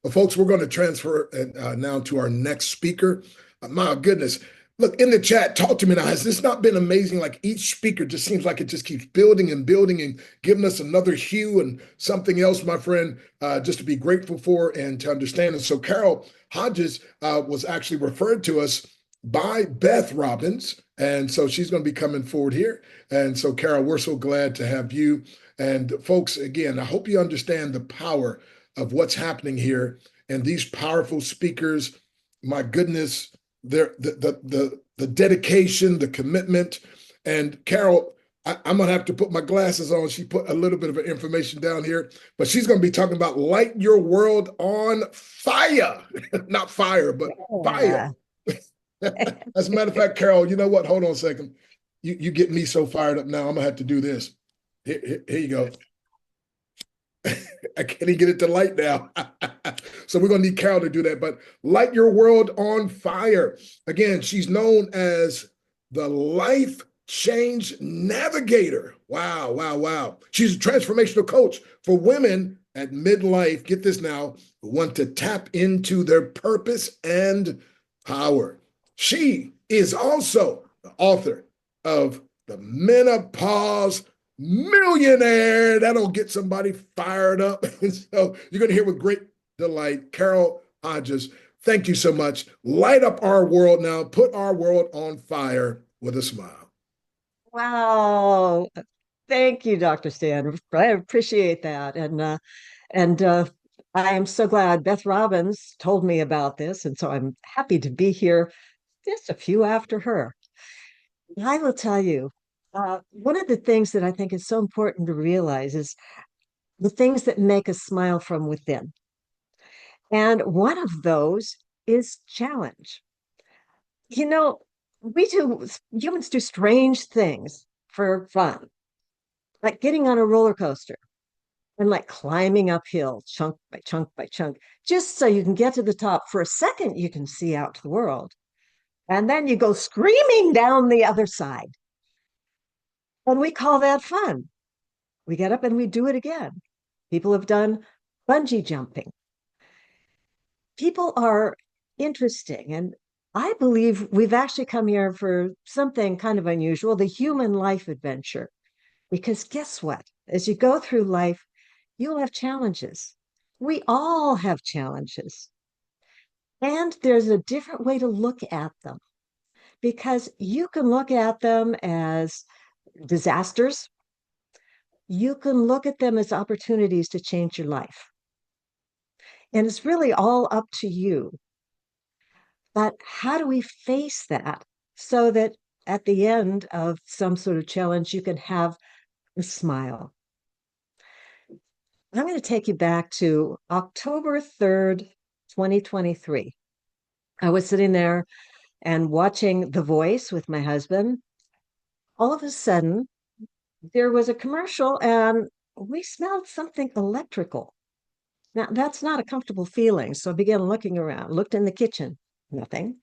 Well, folks, we're going to transfer now to our next speaker. My goodness. Look in the chat, talk to me now. Has this not been amazing? Like each speaker just seems like it just keeps building and building and giving us another hue and something else, my friend, just to be grateful for and to understand. And so Carole Hodges was actually referred to us by Beth Robbins. And so she's going to be coming forward here. And so, Carole, we're so glad to have you. And folks, again, I hope you understand the power of what's happening here. And these powerful speakers, my goodness, the dedication, the commitment. And Carole, I'm gonna have to put my glasses on. She put a little bit of information down here, but she's gonna be talking about light your world on fire, not fire, but fire. Yeah. As a matter of fact, Carole, you know what? Hold on a second. You get me so fired up now. I'm gonna have to do this. Here you go. I can't even get it to light now. So we're going to need Carole to do that. But light your world on fire. Again, she's known as the Life Change Navigator. Wow, wow, wow. She's a transformational coach for women at midlife. Get this now, who want to tap into their purpose and power. She is also the author of the Menopause Millionaire. That'll get somebody fired up. And so you're going to hear with great delight, Carole Hodges. Thank you so much. Light up our world now. Put our world on fire with a smile. Wow. Thank you, Dr. Stan. I appreciate that. And I am so glad Beth Robbins told me about this. And so I'm happy to be here just a few after her. I will tell you, one of the things that I think is so important to realize is the things that make us smile from within. And one of those is challenge. You know, humans do strange things for fun, like getting on a roller coaster and like climbing uphill chunk by chunk by chunk, just so you can get to the top. For a second, you can see out to the world. And then you go screaming down the other side. And we call that fun. We get up and we do it again. People have done bungee jumping. People are interesting. And I believe we've actually come here for something kind of unusual, the human life adventure. Because guess what? As you go through life, you'll have challenges. We all have challenges. And there's a different way to look at them because you can look at them as disasters. You can look at them as opportunities to change your life. And it's really all up to you. But how do we face that so that at the end of some sort of challenge, you can have a smile? I'm going to take you back to October 3rd, 2023. I was sitting there and watching The Voice with my husband. All of a sudden, there was a commercial and we smelled something electrical. Now, that's not a comfortable feeling. So I began looking around, looked in the kitchen, nothing.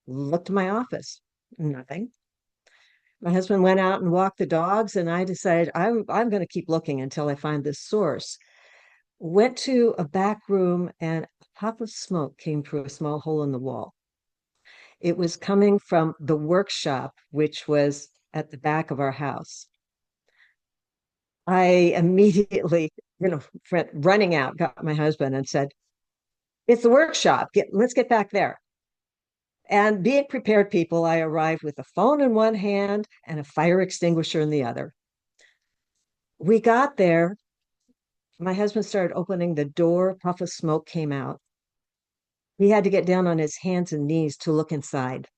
Looked in my office, nothing. My husband went out and walked the dogs, and I decided I'm going to keep looking until I find this source. Went to a back room, and a puff of smoke came through a small hole in the wall. It was coming from the workshop, which was at the back of our house. I immediately, running out, got my husband and said, "It's the workshop. Let's get back there." And being prepared people, I arrived with a phone in one hand and a fire extinguisher in the other. We got there. My husband started opening the door. A puff of smoke came out. He had to get down on his hands and knees to look inside.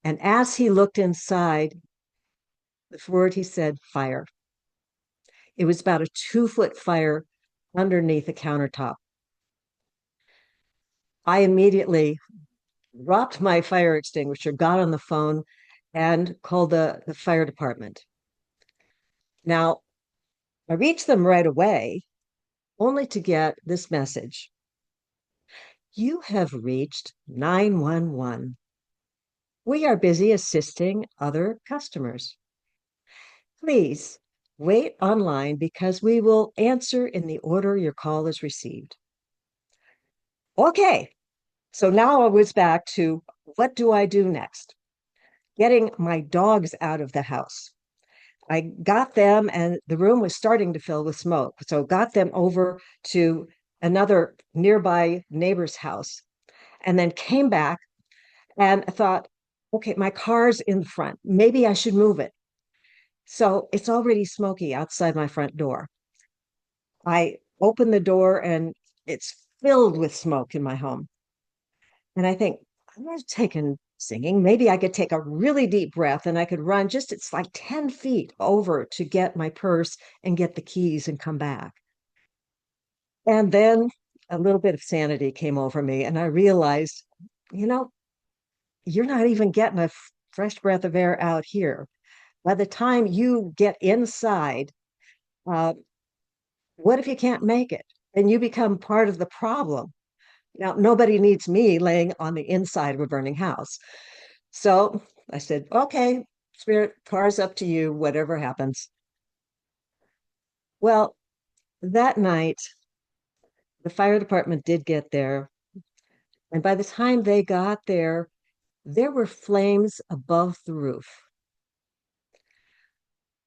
And as he looked inside, the word he said, fire. It was about a 2-foot fire underneath the countertop. I immediately dropped my fire extinguisher, got on the phone, and called the fire department. Now, I reached them right away, only to get this message. You have reached 911. We are busy assisting other customers. Please wait online because we will answer in the order your call is received. Okay, so now I was back to what do I do next? Getting my dogs out of the house. I got them, and the room was starting to fill with smoke. So got them over to another nearby neighbor's house, and then came back and I thought, okay, my car's in the front. Maybe I should move it. So it's already smoky outside my front door. I open the door and it's filled with smoke in my home. And I think, I'm not taking singing. Maybe I could take a really deep breath and I could run just, it's like 10 feet over to get my purse and get the keys and come back. And then a little bit of sanity came over me and I realized, you know, you're not even getting a fresh breath of air out here. By the time you get inside, uh, what if you can't make it? And you become part of the problem. Now, nobody needs me laying on the inside of a burning house. So I said, okay, Spirit, car's up to you, whatever happens. Well, that night, the fire department did get there. And by the time they got there were flames above the roof.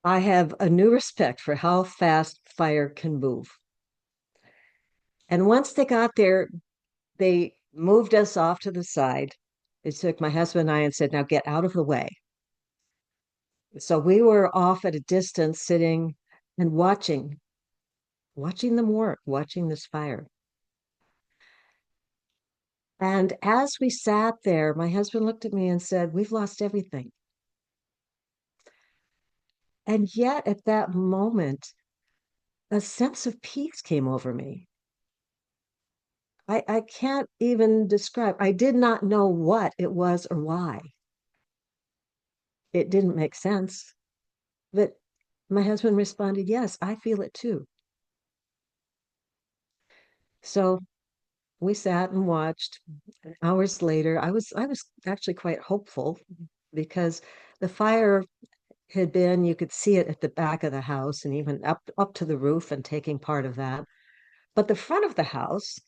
I have a new respect for how fast fire can move. And once they got there, they moved us off to the side. They took my husband and I and said, now get out of the way. So we were off at a distance sitting and watching them work, watching this fire. And as we sat there, my husband looked at me and said, we've lost everything. And yet at that moment, a sense of peace came over me. I can't even describe. I did not know what it was or why. It didn't make sense. But my husband responded, yes, I feel it too. So we sat and watched. Hours later, I was actually quite hopeful because the fire had been, you could see it at the back of the house and even up to the roof and taking part of that. But the front of the house,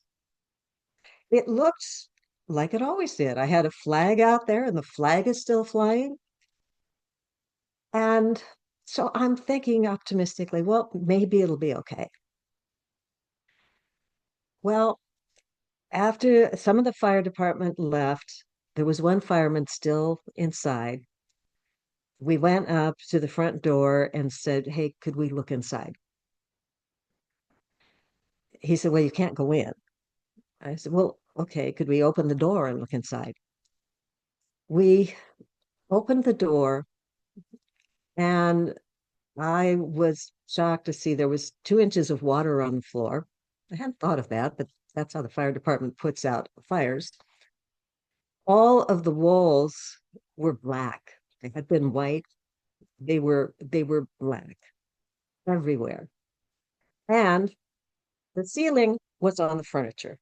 it looked like it always did. I had a flag out there and the flag is still flying. And so I'm thinking optimistically, well, maybe it'll be okay. Well, after some of the fire department left, there was one fireman still inside. We went up to the front door and said, hey, could we look inside? He said, well, you can't go in. I said, well, okay, could we open the door and look inside? We opened the door and I was shocked to see there was 2 inches of water on the floor. I hadn't thought of that, but that's how the fire department puts out fires. All of the walls were black. They had been white. They were black everywhere. And the ceiling was on the furniture.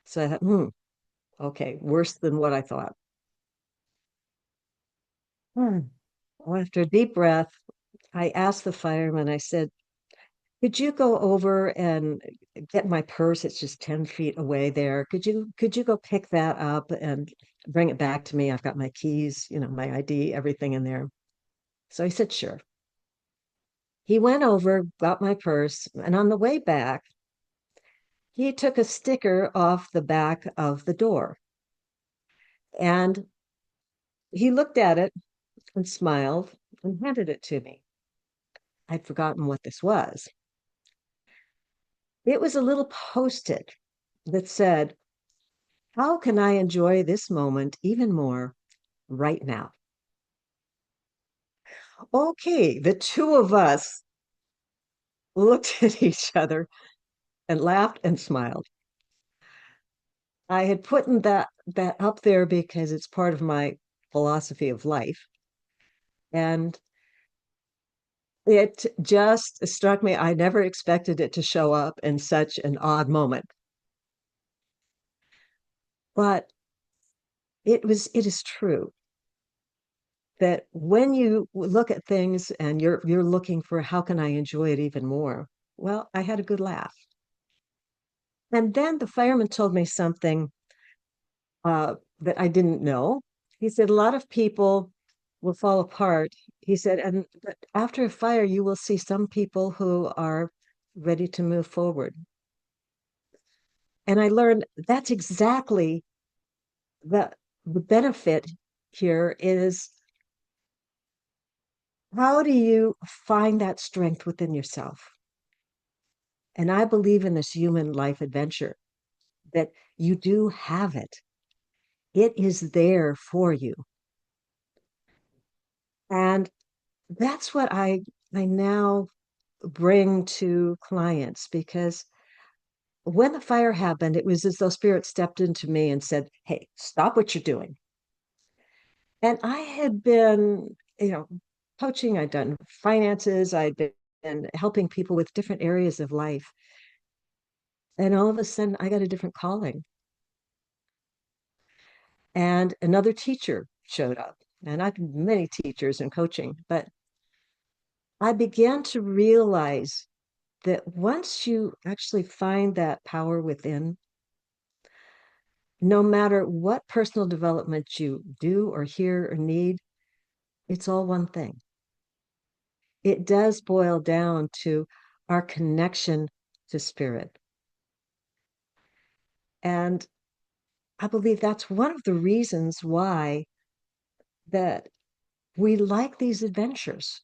So I thought, okay, worse than what I thought. Hmm. Well, after a deep breath, I asked the fireman, I said, could you go over and get my purse? It's just 10 feet away there. Could you go pick that up and bring it back to me? I've got my keys, my ID, everything in there. So he said, sure. He went over, got my purse, and on the way back, he took a sticker off the back of the door. And he looked at it and smiled and handed it to me. I'd forgotten what this was. It was a little post-it that said, how can I enjoy this moment even more right now? Okay, the two of us looked at each other and laughed and smiled. I had put that up there because it's part of my philosophy of life. And it just struck me. I never expected it to show up in such an odd moment. But it is true that when you look at things and you're looking for how can I enjoy it even more? Well, I had a good laugh. And then the fireman told me something that I didn't know. He said, a lot of people will fall apart. He said, and but after a fire, you will see some people who are ready to move forward. And I learned that's exactly the the benefit here is how do you find that strength within yourself? And I believe in this human life adventure that you do have it. It is there for you. And that's what I now bring to clients because when the fire happened, it was as though spirit stepped into me and said, "Hey, stop what you're doing." And I had been, coaching, I'd done finances, I'd been helping people with different areas of life. And all of a sudden, I got a different calling. And another teacher showed up. And I've had many teachers in coaching, but I began to realize that once you actually find that power within, no matter what personal development you do or hear or need, it's all one thing. It does boil down to our connection to spirit. And I believe that's one of the reasons why that we like these adventures.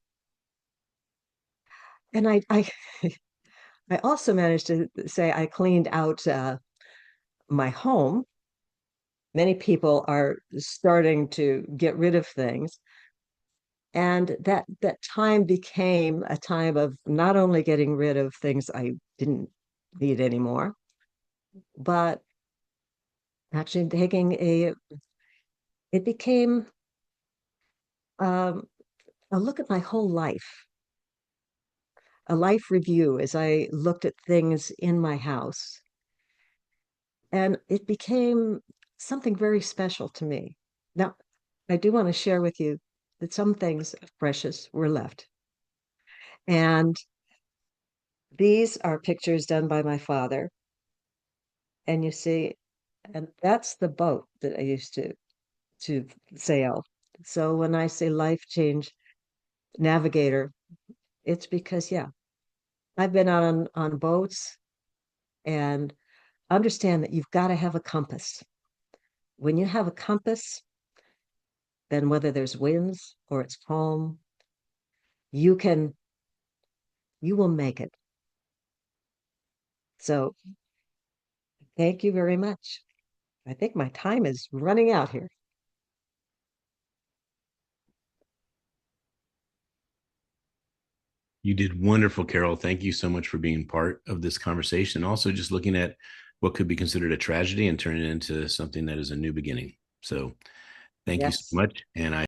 And I I also managed to say I cleaned out my home. Many people are starting to get rid of things. And that time became a time of not only getting rid of things I didn't need anymore, but actually taking it became um, a look at my whole life, a life review as I looked at things in my house. And it became something very special to me. Now, I do want to share with you that some things of precious were left. And these are pictures done by my father. And you see, and that's the boat that I used to sail. So when I say life change navigator, it's because yeah, I've been out on boats and understand that you've got to have a compass. When you have a compass, then whether there's winds or it's calm, you can you will make it. So thank you very much. I think my time is running out here. You did wonderful, Carole. Thank you so much for being part of this conversation. Also, just looking at what could be considered a tragedy and turning it into something that is a new beginning. So, thank you so Yes. much. And I